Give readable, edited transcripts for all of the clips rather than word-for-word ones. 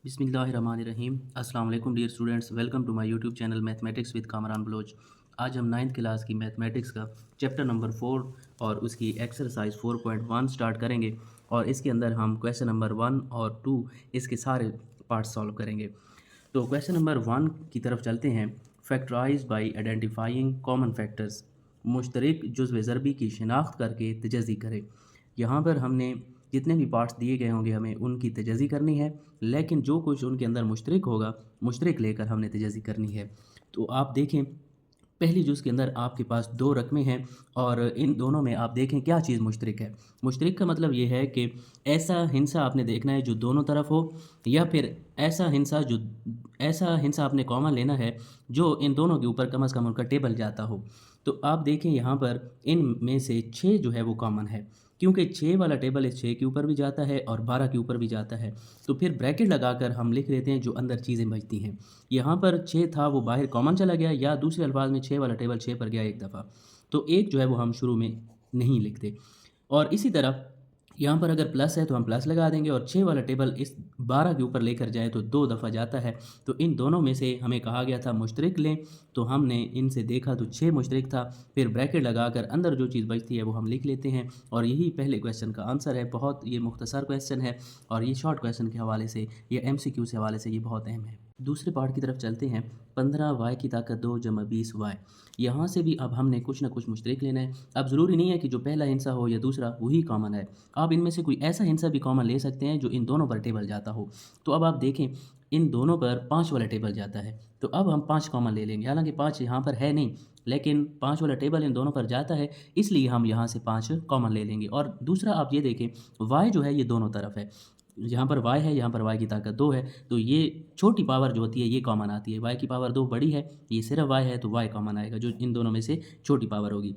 बिस्मिल्लाहिर्रहमानिर्रहीम। अस्सलाम वालेकुम dear students, welcome to my YouTube channel mathematics with Kamran Baloch. आज हम 9th क्लास की मैथमेटिक्स का चैप्टर नंबर 4 और उसकी एक्सरसाइज 4.1 स्टार्ट करेंगे और इसके अंदर हम क्वेश्चन नंबर 1 और 2 इसके सारे पार्ट सॉल्व करेंगे। तो क्वेश्चन नंबर 1 की तरफ चलते हैं। Factorise by identifying common factors, मुश्तरक जुज़्व ज़रबी की शिनाख्त करके तजज़ी करें। यहाँ पर हमने जितने भी पार्ट्स दिए गए होंगे हमें उनकी तजज़ी करनी है, लेकिन जो कुछ उनके अंदर मुश्तरक होगा, मुश्तरक लेकर हमने तजज़ी करनी है। तो आप देखें, पहली जुज़ के अंदर आपके पास 2 रकमें हैं और इन दोनों में आप देखें क्या चीज़ मुश्तरक है। मुश्तरक का मतलब ये है कि ऐसा हिंसा आपने देखना है जो दोनों तरफ हो, या फिर ऐसा हिंसा आपने कॉमन लेना है जो इन दोनों के ऊपर कम से कम उनका टेबल जाता हो। तो आप देखें यहाँ पर इन में से 6 जो है वो कॉमन है, क्योंकि 6 वाला टेबल इस 6 के ऊपर भी जाता है और 12 के ऊपर भी जाता है। तो फिर ब्रैकेट लगाकर हम लिख लेते हैं जो अंदर चीज़ें बचती हैं। यहाँ पर 6 था वो बाहर कॉमन चला गया, या दूसरे अल्फाज में 6 वाला टेबल 6 पर गया एक दफ़ा। तो एक जो है वो हम शुरू में नहीं लिखते। और इसी तरह यहाँ पर अगर प्लस है तो हम प्लस लगा देंगे, और 6 वाला टेबल इस 12 के ऊपर लेकर जाए तो 2 दफ़ा जाता है। तो इन दोनों में से हमें कहा गया था मुश्तरक लें, तो हमने इनसे देखा तो 6 मुश्तरक था। फिर ब्रैकेट लगाकर अंदर जो चीज़ बचती है वो हम लिख लेते हैं, और यही पहले क्वेश्चन का आंसर है। बहुत ये मुख्तसर क्वेश्चन है और ये शॉर्ट क्वेश्चन के हवाले से, ये MCQ से हवाले से ये बहुत अहम है। दूसरे पार्ट की तरफ चलते हैं। 15y की ताकत 2 जमा 20y। यहाँ से भी अब हमने कुछ ना कुछ मुश्तरक लेना है। अब ज़रूरी नहीं है कि जो पहला हिंसा हो या दूसरा वही कॉमन है। आप इनमें से कोई ऐसा हिंसा भी कॉमन ले सकते हैं जो इन दोनों पर टेबल जाता हो। तो अब आप देखें, इन दोनों पर 5 वाला टेबल जाता है, तो अब हम 5 कॉमन ले लेंगे। हालांकि 5 यहाँ पर है नहीं, लेकिन 5 वाला टेबल इन दोनों पर जाता है, इसलिए हम यहाँ से 5 कॉमन ले लेंगे। और दूसरा आप ये देखें, y जो है ये दोनों तरफ है। यहाँ पर y है, यहाँ पर y की ताकत 2 है, तो ये छोटी पावर जो होती है ये कॉमन आती है। y की पावर 2 बड़ी है, ये सिर्फ y है, तो y कॉमन आएगा जो इन दोनों में से छोटी पावर होगी।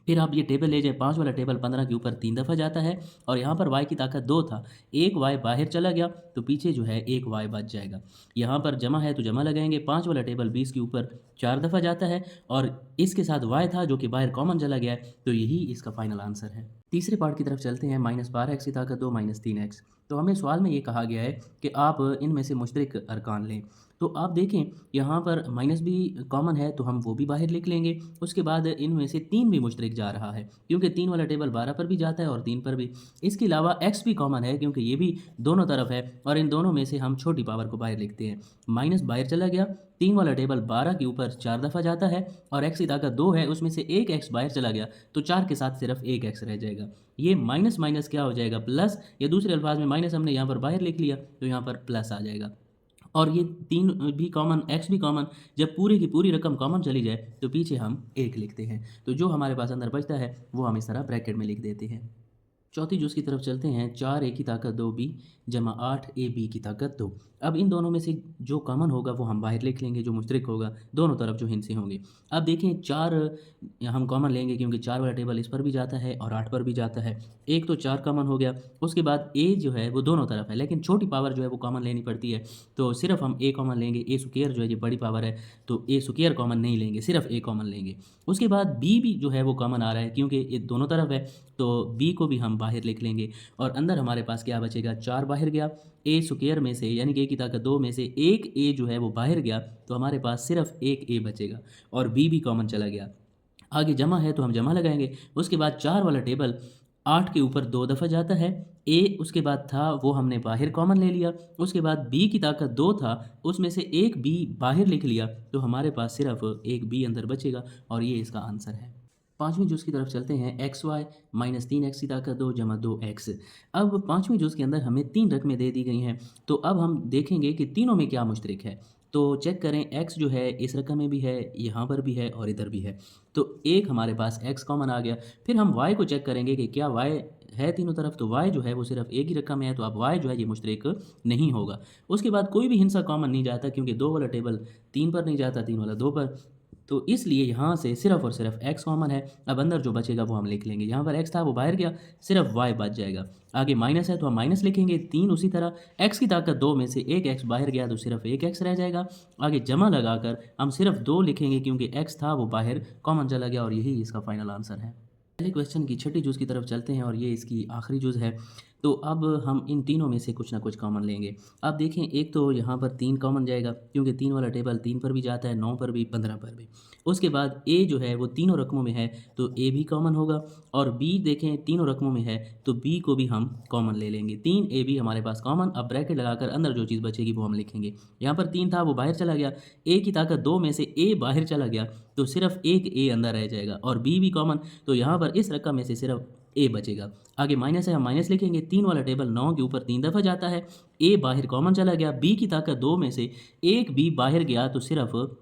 फिर आप ये टेबल ले जाए, 5 वाला टेबल 15 के ऊपर 3 दफ़ा जाता है, और यहाँ पर y की ताकत 2 था, एक y बाहर चला गया तो पीछे जो है एक y बच जाएगा। यहाँ पर जमा है तो जमा लगाएंगे। 5 वाला टेबल 20 के ऊपर 4 दफ़ा जाता है, और इसके साथ y था जो कि बाहर कॉमन चला गया है, तो यही इसका फाइनल आंसर है। तीसरे पार्ट की तरफ चलते हैं। -12x की ताकत 2 -3x। तो हमें सवाल में ये कहा गया है कि आप इनमें से मुश्तरक अरकान लें। तो आप देखें, यहाँ पर माइनस भी कॉमन है तो हम वो भी बाहर लिख लेंगे। उसके बाद इनमें से 3 भी मुश्तरक जा रहा है, क्योंकि 3 वाला टेबल 12 पर भी जाता है और 3 पर भी। इसके अलावा x भी कॉमन है, क्योंकि ये भी दोनों तरफ है, और इन दोनों में से हम छोटी पावर को बाहर लिखते हैं। माइनस बाहर चला गया, 3 वाला टेबल 12 के ऊपर 4 दफ़ा जाता है, और x की ताकत 2 है, उसमें से एक x बाहर चला गया, तो 4 के साथ सिर्फ एक x रह जाएगा। ये माइनस माइनस क्या हो जाएगा, प्लस, या दूसरे अल्फाज में माइनस हमने यहाँ पर बाहर लिख लिया तो यहाँ पर प्लस आ जाएगा। और ये 3 भी कॉमन, x भी कॉमन। जब पूरी की पूरी रकम कॉमन चली जाए तो पीछे हम 1 लिखते हैं। तो जो हमारे पास अंदर बचता है वो हम इस तरह ब्रैकेट में लिख देते हैं। चौथी जुज़ की तरफ चलते हैं। 4a की ताकत 2b जमा 8ab की ताकत 2। अब इन दोनों में से जो कॉमन होगा वो हम बाहर लिख लेंगे, जो मुश्तरक होगा दोनों तरफ जो हिंसे होंगे। अब देखें, 4 हम कॉमन लेंगे, क्योंकि 4 वाला टेबल इस पर भी जाता है और 8 पर भी जाता है। एक तो 4 कॉमन हो गया। उसके बाद a जो है वो दोनों तरफ है, लेकिन छोटी पावर जो है वो कॉमन लेनी पड़ती है, तो सिर्फ हम a कॉमन लेंगे। a स्क्वायर जो है ये बड़ी पावर है, तो a स्क्वायर कॉमन नहीं लेंगे, सिर्फ a कॉमन लेंगे। उसके बाद b भी जो है वो कॉमन आ रहा है, क्योंकि ये दोनों तरफ है, तो b को भी हम बाहर लिख लेंगे। और अंदर हमारे पास क्या बचेगा, 4 बाहर गया, a स्क्वायर में से यानी कि a की ताकत 2 में से एक a जो है वो बाहर गया, तो हमारे पास सिर्फ एक a बचेगा, और b भी कॉमन चला गया। आगे जमा है तो हम जमा लगाएंगे। उसके बाद 4 वाला टेबल 8 के ऊपर 2 दफ़ा जाता है, a उसके बाद था वो हमने बाहर कॉमन ले लिया। उसके बाद b की ताकत 2 था, उसमें से एक b बाहर लिख लिया, तो हमारे पास सिर्फ एक b अंदर बचेगा, और ये इसका आंसर है। पाँचवीं जुज़ की तरफ चलते हैं। XY -3x की ताकत 2 जमा 2x। अब पाँचवीं जुज़ के अंदर हमें 3 रकमें दे दी गई हैं, तो अब हम देखेंगे कि तीनों में क्या मुश्तरक है। तो चेक करें, x जो है इस रकम में भी है, यहाँ पर भी है और इधर भी है, तो एक हमारे पास x कॉमन आ गया। फिर हम y को चेक करेंगे कि क्या y है तीनों तरफ, तो y जो है वो सिर्फ एक ही रकम में है, तो अब y जो है ये मुश्तरक नहीं होगा। उसके बाद कोई भी हिंसा कॉमन नहीं जाता, क्योंकि 2 वाला टेबल 3 पर नहीं जाता, 3 वाला 2 पर, तो इसलिए यहाँ से सिर्फ और सिर्फ x कॉमन है। अब अंदर जो बचेगा वो हम लिख लेंगे। यहाँ पर x था वो बाहर गया, सिर्फ y बच जाएगा। आगे माइनस है तो हम माइनस लिखेंगे। 3 उसी तरह, x की ताकत 2 में से एक x बाहर गया तो सिर्फ एक x रह जाएगा। आगे जमा लगाकर हम सिर्फ 2 लिखेंगे, क्योंकि x था वो बाहर कॉमन चला गया, और यही इसका फाइनल आंसर है। पहले क्वेश्चन की छठी जुज़ की तरफ चलते हैं, और ये इसकी आखिरी जुज़ है। तो अब हम इन तीनों में से कुछ ना कुछ कॉमन लेंगे। अब देखें, एक तो यहाँ पर 3 कॉमन जाएगा क्योंकि 3 वाला टेबल 3 पर भी जाता है, 9 पर भी, 15 पर भी। उसके बाद ए जो है वो तीनों रकमों में है तो ए भी कॉमन होगा, और बी देखें तीनों रकमों में है तो बी को भी हम कॉमन ले लेंगे। 3 ए बी हमारे पास कॉमन। अब ब्रैकेट लगाकर अंदर जो चीज़ बचेगी वो हम लिखेंगे। यहाँ पर 3 था वो बाहर चला गया, ए की ताकत 2 में से ए बाहर चला गया तो सिर्फ एक ए अंदर रह जाएगा, और बी भी कॉमन, तो यहाँ पर इस रकम में से सिर्फ ए बचेगा। आगे माइनस है, हम माइनस लिखेंगे। 3 वाला टेबल 9 के ऊपर 3 दफ़ा जाता है, ए बाहर कॉमन चला गया, बी की ताकत 2 में से एक बी बाहर गया तो सिर्फ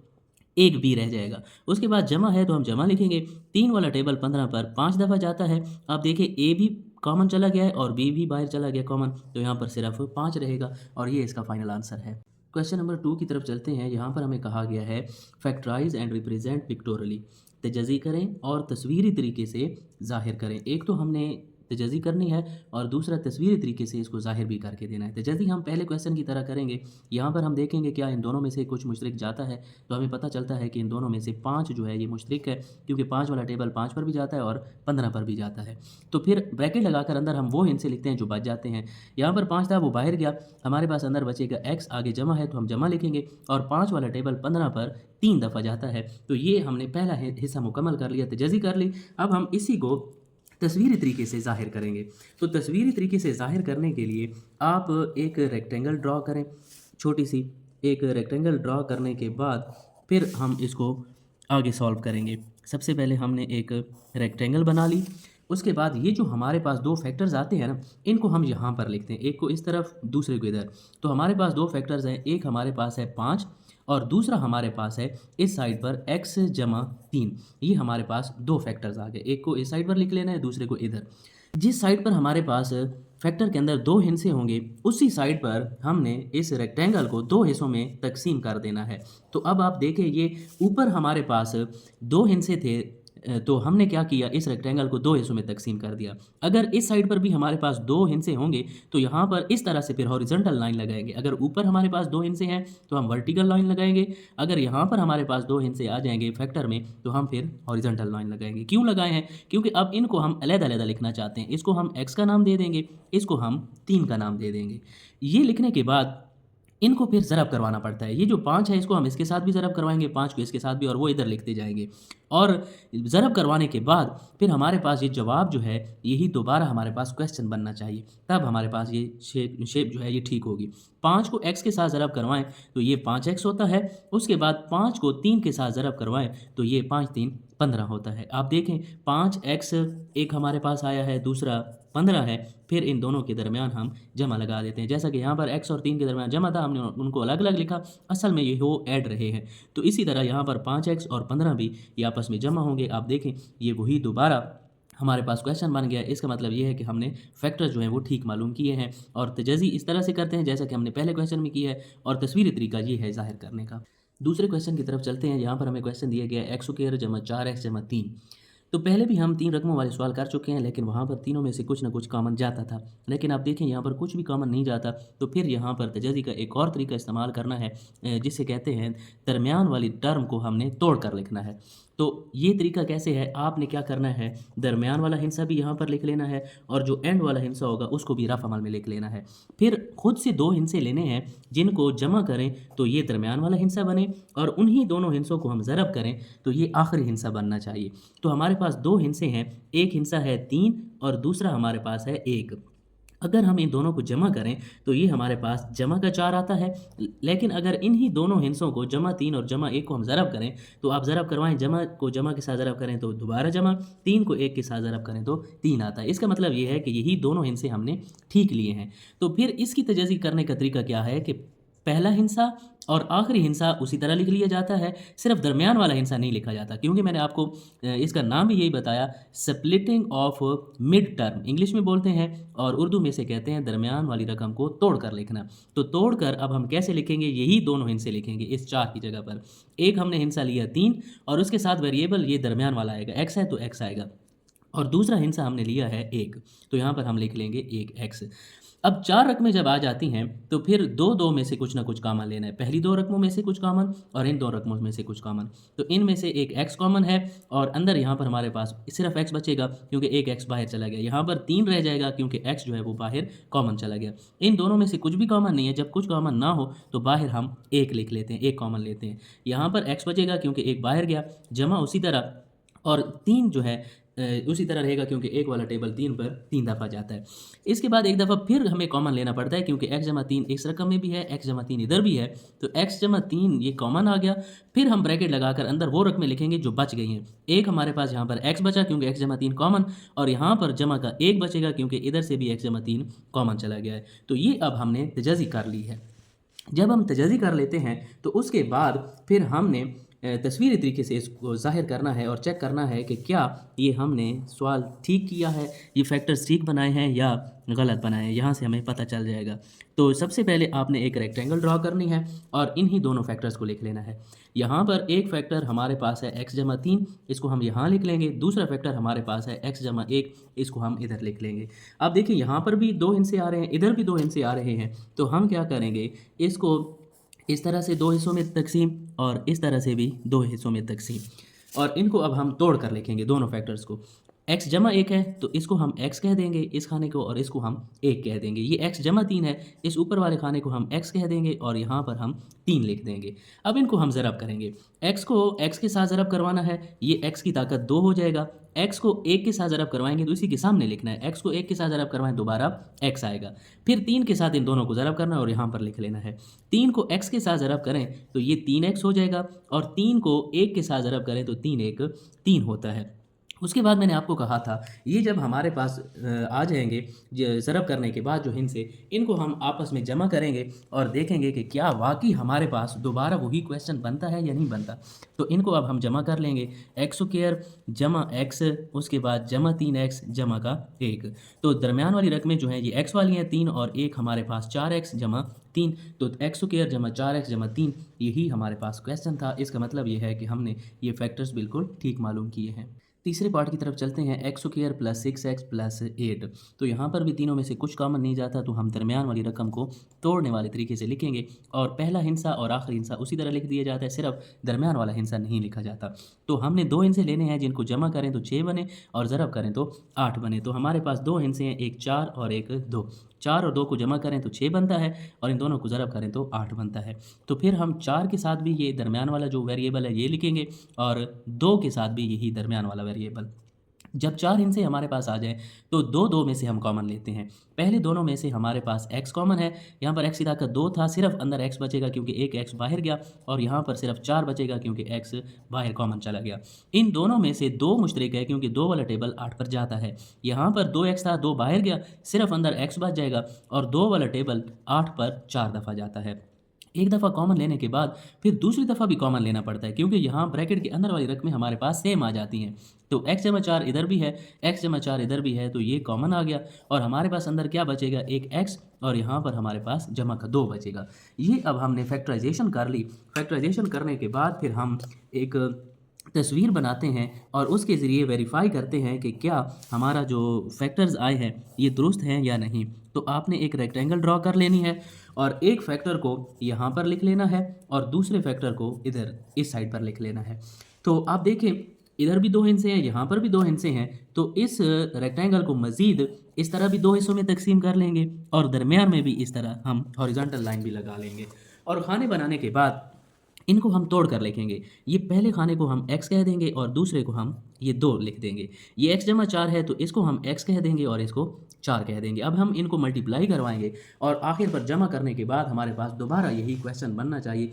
एक बी रह जाएगा। उसके बाद जमा है तो हम जमा लिखेंगे। 3 वाला टेबल 15 पर 5 दफ़ा जाता है। अब देखिए ए भी कॉमन चला गया है और बी भी बाहर चला गया कॉमन, तो यहाँ पर सिर्फ 5 रहेगा, और ये इसका फाइनल आंसर है। क्वेश्चन नंबर 2 की तरफ चलते हैं। यहाँ पर हमें कहा गया है फैक्टराइज एंड रिप्रेजेंट पिक्टोरली, तजज़ी करें और तस्वीरी तरीके से ज़ाहिर करें। एक तो हमने तजज़ी करनी है और दूसरा तस्वीरी तरीके से इसको ज़ाहिर भी करके देना है। तजज़ी हम पहले क्वेश्चन की तरह करेंगे। यहाँ पर हम देखेंगे क्या इन दोनों में से कुछ मुश्तरक जाता है, तो हमें पता चलता है कि इन दोनों में से 5 जो है ये मुश्तरक है, क्योंकि 5 वाला टेबल 5 पर भी जाता है और 15 पर भी जाता है। तो फिर ब्रैकेट लगाकर अंदर हम वो हिस्से लिखते हैं जो बच जाते हैं। यहाँ पर 5 था वो बाहर गया, हमारे पास अंदर बचेगा x, आगे जमा है तो हम जमा लिखेंगे, और 5 वाला टेबल 15 पर 3 दफ़ा जाता है। तो ये हमने पहला हिस्सा मुकम्मल कर लिया, तजज़ी कर ली। अब हम इसी को तस्वीरी तरीके से ज़ाहिर करेंगे। तो तस्वीरी तरीके से ज़ाहिर करने के लिए आप एक रेक्टेंगल ड्रॉ करें, छोटी सी एक रेक्टेंगल ड्रॉ करने के बाद फिर हम इसको आगे सॉल्व करेंगे। सबसे पहले हमने एक रेक्टेंगल बना ली, उसके बाद ये जो हमारे पास दो फैक्टर्स आते हैं ना, इनको हम यहाँ पर लिखते हैं, एक को इस तरफ दूसरे को इधर। तो हमारे पास दो फैक्टर्स हैं, एक हमारे पास है 5 और दूसरा हमारे पास है इस साइड पर x जमा 3। ये हमारे पास दो फैक्टर्स आ गए, एक को इस साइड पर लिख लेना है, दूसरे को इधर। जिस साइड पर हमारे पास फैक्टर के अंदर दो हिस्से होंगे उसी साइड पर हमने इस रेक्टेंगल को दो हिस्सों में तकसीम कर देना है। तो अब आप देखें, ये ऊपर हमारे पास दो हिस्से थे, तो हमने क्या किया, इस रेक्टेंगल को दो हिस्सों में तकसीम कर दिया। अगर इस साइड पर भी हमारे पास दो हिस्से होंगे तो यहाँ पर इस तरह से फिर हॉरिजॉन्टल लाइन लगाएंगे। अगर ऊपर हमारे पास दो हिस्से हैं तो हम वर्टिकल लाइन लगाएंगे, अगर यहाँ पर हमारे पास दो हिस्से आ जाएंगे फैक्टर में तो हम फिर हॉरिजॉन्टल लाइन लगाएंगे। क्यों लगाए हैं? क्योंकि अब इनको हम अलग-अलग लिखना चाहते हैं। इसको हम x का नाम दे देंगे, इसको हम 3 का नाम दे देंगे। ये लिखने के बाद इनको फिर ज़रब करवाना पड़ता है। ये जो 5 है इसको हम इसके साथ भी ज़रब करवाएंगे, 5 को इसके साथ भी, और वो इधर लिखते जाएंगे। और ज़रब करवाने के बाद फिर हमारे पास ये जवाब जो है यही दोबारा हमारे पास क्वेश्चन बनना चाहिए, तब हमारे पास ये शेप जो है ये ठीक होगी। 5 को x के साथ ज़रब करवाएं तो ये 5x होता है, उसके बाद 5 को 3 के साथ ज़रब करवाएं तो ये 5 3 15 होता है। आप देखें 5x एक हमारे पास आया है, दूसरा 15 है, फिर इन दोनों के दरमियान हम जमा लगा देते हैं। जैसा कि यहाँ पर x और 3 के दरमियान जमा था, हमने उनको अलग अलग लिखा, असल में ये वो ऐड रहे हैं। तो इसी तरह यहाँ पर 5x और 15 भी ये आपस में जमा होंगे। आप देखें ये वही दोबारा हमारे पास क्वेश्चन बन गया। इसका मतलब ये है कि हमने फैक्टर जो हैं वो ठीक मालूम किए हैं, और तजज़ी इस तरह से करते हैं जैसा कि हमने पहले क्वेश्चन में किया है, और तस्वीरी तरीका ये है ज़ाहिर करने का। दूसरे क्वेश्चन की तरफ चलते हैं। यहाँ पर हमें क्वेश्चन दिया गया है x² जमा 4x जमा 3। तो पहले भी हम 3 रकमों वाले सवाल कर चुके हैं, लेकिन वहाँ पर तीनों में से कुछ ना कुछ कॉमन जाता था। लेकिन आप देखें यहाँ पर कुछ भी कॉमन नहीं जाता, तो फिर यहाँ पर तजज़ी का एक और तरीका इस्तेमाल करना है जिसे कहते हैं दरमियान वाली टर्म को हमने तोड़ कर लिखना है। तो ये तरीका कैसे है, आपने क्या करना है, दरमियान वाला हिस्सा भी यहाँ पर लिख लेना है और जो एंड वाला हिस्सा होगा उसको भी रफ अमल में लिख लेना है। फिर खुद से दो हिस्से लेने हैं जिनको जमा करें तो ये दरमियान वाला हिस्सा बने, और उन्हीं दोनों हिस्सों को हम ज़रब करें तो ये आखिरी हिस्सा बनना चाहिए। तो हमारे पास दो हिस्से हैं, एक हिस्सा है 3 और दूसरा हमारे पास है 1। अगर हम इन दोनों को जमा करें तो ये हमारे पास जमा का 4 आता है। लेकिन अगर इन्हीं दोनों हिस्सों को जमा 3 और जमा 1 को हम ज़रब करें तो आप ज़रब करवाएं, जमा को जमा के साथ ज़रब करें तो दोबारा जमा, 3 को 1 के साथ ज़रब करें तो 3 आता है। इसका मतलब ये है कि यही दोनों हिस्से हमने ठीक लिए हैं। तो फिर इसकी तजज़ी करने का तरीका क्या है कि पहला हिस्सा और आखिरी हिस्सा उसी तरह लिख लिया जाता है, सिर्फ दरमियान वाला हिस्सा नहीं लिखा जाता, क्योंकि मैंने आपको इसका नाम भी यही बताया, splitting of mid term English में बोलते हैं और उर्दू में से कहते हैं दरमियान वाली रकम को तोड़ कर लिखना। तो तोड़ कर अब हम कैसे लिखेंगे, यही दोनों हिस्से लिखेंगे इस 4 की जगह पर। एक हमने हिस्सा लिया 3 और उसके साथ वेरिएबल ये दरमियान वाला आएगा, x है तो x आएगा। और दूसरा हिस्सा हमने लिया है 1, तो यहाँ पर हम लिख लेंगे 1x। अब 4 रकमें जब आ जाती हैं तो फिर 2-2 में से कुछ ना कुछ कॉमन लेना है। पहली 2 रकमों में से कुछ कॉमन और इन 2 रकमों में से कुछ कॉमन। तो इनमें से एक x कॉमन है और अंदर यहाँ पर हमारे पास सिर्फ x बचेगा क्योंकि एक x बाहर चला गया। यहाँ पर 3 रह जाएगा क्योंकि x जो है वो बाहर कॉमन चला गया। इन दोनों में से कुछ भी कॉमन नहीं है। जब कुछ कॉमन ना हो तो बाहर हम 1 लिख लेते हैं, 1 कॉमन लेते हैं। यहाँ पर x बचेगा क्योंकि 1 बाहर गया, जमा उसी तरह और 3 जो है उसी तरह रहेगा क्योंकि 1 वाला टेबल 3 पर 3 दफ़ा जाता है। इसके बाद एक दफ़ा फिर हमें कॉमन लेना पड़ता है क्योंकि x जमा 3 इस रकम में भी है, x जमा 3 इधर भी है, तो x जमा 3 ये कॉमन आ गया। फिर हम ब्रैकेट लगाकर अंदर वो रकमें लिखेंगे जो बच गई हैं। एक हमारे पास यहाँ पर x बचा क्योंकि x जमा 3 कॉमन, और यहाँ पर जमा का 1 बचेगा क्योंकि इधर से भी x जमा 3 कॉमन चला गया है। तो ये अब हमने तजाज़ी कर ली है। जब हम तजाज़ी कर लेते हैं तो उसके बाद फिर हमने तस्वीरी तरीके से इसको ज़ाहिर करना है और चेक करना है कि क्या ये हमने सवाल ठीक किया है, ये फैक्टर्स ठीक बनाए हैं या गलत बनाए हैं। यहाँ से हमें पता चल जाएगा। तो सबसे पहले आपने एक रेक्टेंगल ड्रॉ करनी है और इन्हीं दोनों फैक्टर्स को लिख लेना है। यहाँ पर एक फैक्टर हमारे पास है x जमा 3, इसको हम यहाँ लिख लेंगे। दूसरा फैक्टर हमारे पास है x जमा 1, इसको हम इधर लिख लेंगे। अब देखिए यहाँ पर भी 2 हिस्से आ रहे हैं, इधर भी 2 हिस्से आ रहे हैं, तो हम क्या करेंगे, इसको इस तरह से 2 हिस्सों में तकसीम और इस तरह से भी 2 हिस्सों में तकसीम, और इनको अब हम तोड़ कर लिखेंगे दोनों फैक्टर्स को। x जमा 1 है तो इसको हम x कह देंगे इस खाने को, और इसको हम 1 कह देंगे। ये x जमा 3 है, इस ऊपर वाले खाने को हम x कह देंगे और यहाँ पर हम 3 लिख देंगे। अब इनको हम ज़रब करेंगे। x को x के साथ ज़रब करवाना है, ये x की ताकत 2 हो जाएगा। x को 1 के साथ ज़रब करवाएंगे तो इसी के सामने लिखना है। x को 1 के साथ ज़रब करवाएं दोबारा x आएगा। फिर 3 के साथ इन दोनों को ज़रब करना है और यहाँ पर लिख लेना है। 3 को x के साथ ज़रब करें तो ये 3x हो जाएगा, और 3 को 1 के साथ ज़रब करें तो 3 1 3 होता है। उसके बाद मैंने आपको कहा था ये जब हमारे पास आ जाएंगे ज़रब करने के बाद जो हिस्से, इनको हम आपस में जमा करेंगे और देखेंगे कि क्या वाकई हमारे पास दोबारा वही क्वेश्चन बनता है या नहीं बनता। तो इनको अब हम जमा कर लेंगे। x² जमा x, उसके बाद जमा 3x जमा का 1। तो दरमियान वाली रकमें जो हैं ये x वाली हैं 3 और 1 हमारे पास 4x जमा 3, तो x² जमा 4x जमा 3 यही हमारे पास क्वेश्चन था। इसका मतलब ये है कि हमने ये फैक्टर्स बिल्कुल ठीक मालूम किए हैं। तीसरे पार्ट की तरफ चलते हैं। x² प्लस 6x प्लस 8, तो यहाँ पर भी तीनों में से कुछ कॉमन नहीं जाता, तो हम दरमियान वाली रकम को तोड़ने वाले तरीके से लिखेंगे और पहला हिस्सा और आखिरी हिस्सा उसी तरह लिख दिया जाता है, सिर्फ दरमियान वाला हिस्सा नहीं लिखा जाता। तो हमने 2 हिस्से लेने हैं जिनको जमा करें तो 6 बने और ज़रब करें तो 8 बने। तो हमारे पास 2 हिस्से हैं, एक 4 और एक 2। 4 और 2 को जमा करें तो 6 बनता है और इन दोनों को ज़रब करें तो 8 बनता है। तो फिर हम 4 के साथ भी ये दरमियान वाला जो वेरिएबल है ये लिखेंगे और 2 के साथ भी यही दरमियान वाला वेरिएबल। जब 4 हिस्से हमारे पास आ जाए तो 2 में से हम कॉमन लेते हैं। पहले दोनों में से हमारे पास x कॉमन है, यहाँ पर x की ताकत 2 था, सिर्फ अंदर x बचेगा क्योंकि एक x बाहर गया, और यहाँ पर सिर्फ 4 बचेगा क्योंकि x बाहर कॉमन चला गया। इन दोनों में से 2 मुश्तरक है क्योंकि 2 वाला टेबल 8 पर जाता है। यहाँ पर 2x था, 2 बाहर गया, सिर्फ अंदर x बच जाएगा, और 2 वाला टेबल 8 पर 4 दफ़ा जाता है। एक दफ़ा कॉमन लेने के बाद फिर दूसरी दफ़ा भी कॉमन लेना पड़ता है क्योंकि यहाँ ब्रैकेट के अंदर वाली रकमें हमारे पास सेम आ जाती हैं। तो x जमा 4 इधर भी है, x जमा 4 इधर भी है, तो ये कॉमन आ गया और हमारे पास अंदर क्या बचेगा, एक x, और यहाँ पर हमारे पास जमा का 2 बचेगा। ये अब हमने फैक्टराइजेशन कर ली। फैक्टराइजेशन करने के बाद फिर हम एक तस्वीर बनाते हैं और उसके ज़रिए वेरीफाई करते हैं कि क्या हमारा जो फैक्टर्स आए हैं ये दुरुस्त हैं या नहीं। तो आपने एक रेक्टेंगल ड्रॉ कर लेनी है और एक फैक्टर को यहाँ पर लिख लेना है और दूसरे फैक्टर को इधर इस साइड पर लिख लेना है। तो आप देखें इधर भी 2 हिस्से हैं, यहाँ पर भी 2 हिस्से हैं, तो इस रेक्टेंगल को मज़ीद इस तरह भी 2 हिस्सों में तकसीम कर लेंगे और दरमियान में भी इस तरह हम हॉरिजॉन्टल लाइन भी लगा लेंगे। और खाने बनाने के बाद इनको हम तोड़ कर लिखेंगे। ये पहले खाने को हम x कह देंगे और दूसरे को हम ये 2 लिख देंगे। ये x जमा 4 है तो इसको हम x कह देंगे और इसको 4 कह देंगे। अब हम इनको मल्टीप्लाई करवाएंगे और आखिर पर जमा करने के बाद हमारे पास दोबारा यही क्वेश्चन बनना चाहिए,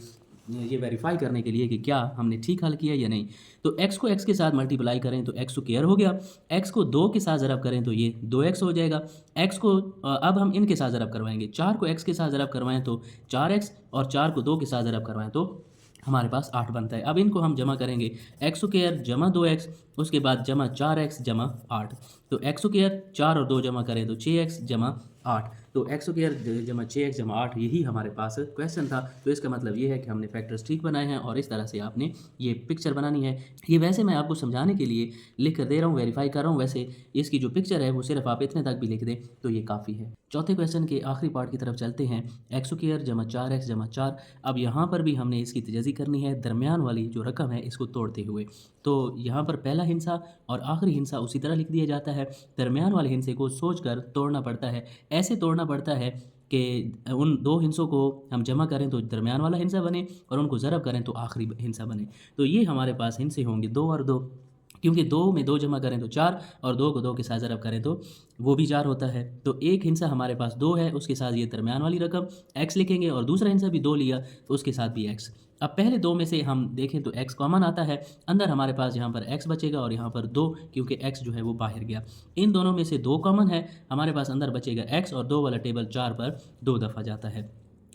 ये वेरीफाई करने के लिए कि क्या हमने ठीक हल किया या नहीं। तो x को x के साथ मल्टीप्लाई करें तो x² हो गया, x को 2 के साथ ज़रब करें तो ये 2x हो जाएगा। x को अब हम इनके साथ ज़रब करवाएंगे, 4 को x के साथ ज़रब करवाएं तो 4x और 4 को 2 के साथ ज़रब करवाएं तो हमारे पास 8 बनता है। अब इनको हम जमा करेंगे, x² जमा 2x, उसके बाद जमा 4x जमा 8। तो x² 4 और 2 जमा करें तो 6x जमा 8। तो एक्स स्क्वायर जमा 6x जमा 8 यही हमारे पास क्वेश्चन था। तो इसका मतलब ये है कि हमने फैक्टर्स ठीक बनाए हैं और इस तरह से आपने ये पिक्चर बनानी है। ये वैसे मैं आपको समझाने के लिए लिख कर दे रहा हूँ, वेरीफाई कर रहा हूँ, वैसे इसकी जो पिक्चर है वो सिर्फ आप इतने तक भी लिख दें तो ये काफ़ी है। चौथे क्वेश्चन के आखिरी पार्ट की तरफ चलते हैं। एक्स स्क्वायर जमा 4x जमा 4। अब यहाँ पर भी हमने इसकी तजज़ी करनी है दरमियान वाली जो रकम है इसको तोड़ते हुए। तो यहाँ पर पहला हिस्सा और आखिरी हिस्सा उसी तरह लिख दिया जाता है। दरमियान वाले हिस्से को सोचकर तोड़ना पड़ता है, ऐसे तोड़ना पड़ता है कि उन दो हिस्सों को हम जमा करें तो दरमियान वाला हिस्सा बने और उनको ज़रब करें तो आखिरी हिस्सा बने। तो ये हमारे पास हिस्से होंगे 2 और 2, क्योंकि 2 में 2 जमा करें तो 4 और 2 को 2 के साथ ज़रब करें तो वो भी 4 होता है। तो एक हिस्सा हमारे पास 2 है, उसके साथ ये दरमियान वाली रकम x लिखेंगे और दूसरा हिस्सा भी 2 लिया तो उसके साथ भी x। अब पहले 2 में से हम देखें तो x कॉमन आता है, अंदर हमारे पास यहाँ पर x बचेगा और यहाँ पर 2, क्योंकि x जो है वो बाहर गया। इन दोनों में से 2 कॉमन है, हमारे पास अंदर बचेगा x और 2 वाला टेबल 4 पर 2 दफ़ा जाता है।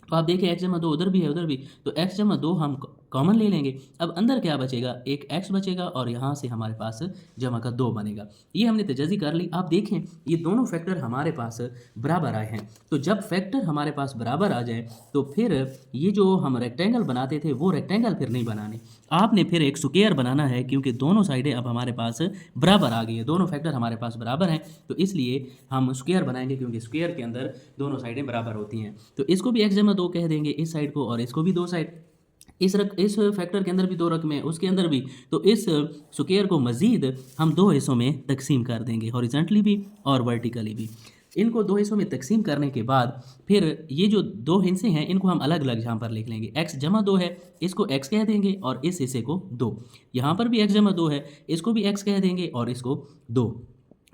तो आप देखिए x जमा 2 उधर भी है उधर भी, तो x जमा 2 हम कॉमन ले लेंगे। अब अंदर क्या बचेगा, एक x बचेगा और यहाँ से हमारे पास जमा का 2 बनेगा। ये हमने तजज़ी कर ली। आप देखें ये दोनों फैक्टर हमारे पास बराबर आए हैं। तो जब फैक्टर हमारे पास बराबर आ जाए तो फिर ये जो हम रेक्टेंगल बनाते थे वो रेक्टेंगल फिर नहीं बनाने, आपने फिर एक स्क्वायर बनाना है, क्योंकि दोनों साइडें अब हमारे पास बराबर आ गई है, दोनों फैक्टर हमारे पास बराबर हैं। तो इसलिए हम स्क्वायर बनाएंगे, क्योंकि स्क्वायर के अंदर दोनों साइडें बराबर होती हैं। तो इसको भी x जमा 2 कह देंगे इस साइड को, और इसको भी 2 साइड, इस फैक्टर के अंदर भी 2 रकमें उसके अंदर भी। तो इस स्क्वायर को मज़ीद हम 2 हिस्सों में तकसीम कर देंगे, हॉरिजॉन्टली भी और वर्टिकली भी। इनको 2 हिस्सों में तकसीम करने के बाद फिर ये जो 2 हिस्से हैं इनको हम अलग अलग यहाँ पर लिख लेंगे। x जमा 2 है, इसको x कह देंगे और इस हिस्से को 2। यहाँ पर भी x जमा 2 है, इसको भी x कह देंगे और इसको 2।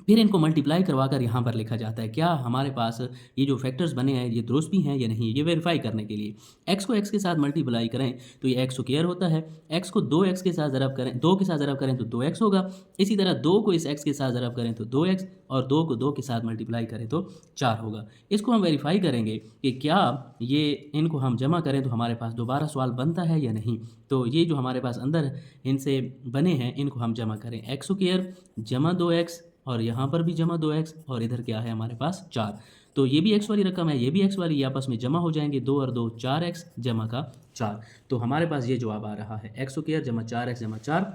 फिर इनको मल्टीप्लाई करवा कर यहाँ पर लिखा जाता है। क्या हमारे पास ये जो फैक्टर्स बने हैं ये दुरुस्त भी हैं या नहीं, ये वेरीफाई करने के लिए x को x के साथ मल्टीप्लाई करें तो ये x स्क्वायर होता है, x को 2x के साथ ज़रब करें, 2 के साथ ज़रब करें तो 2x होगा। इसी तरह 2 को इस x के साथ ज़रब करें तो 2x और 2 को 2 के साथ मल्टीप्लाई करें तो 4 होगा। इसको हम वेरीफाई करेंगे कि क्या ये इनको हम जमा करें तो हमारे पास दोबारा सवाल बनता है या नहीं। तो ये जो हमारे पास अंदर इनसे बने हैं इनको हम जमा करें, x स्क्वायर जमा 2x और यहाँ पर भी जमा 2x और इधर क्या है हमारे पास 4। तो ये भी x वाली रकम है, ये भी x वाली, ये आपस में जमा हो जाएंगे, 2 और 2 4x जमा का 4। तो हमारे पास ये जवाब आ रहा है x स्क्वायर जमा 4x जमा 4।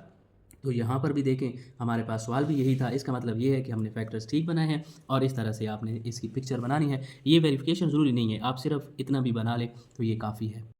तो यहाँ पर भी देखें हमारे पास सवाल भी यही था। इसका मतलब ये है कि हमने फैक्टर्स ठीक बनाए हैं और इस तरह से आपने इसकी पिक्चर बनानी है। ये वेरिफिकेशन ज़रूरी नहीं है, आप सिर्फ इतना भी बना लें तो ये काफ़ी है।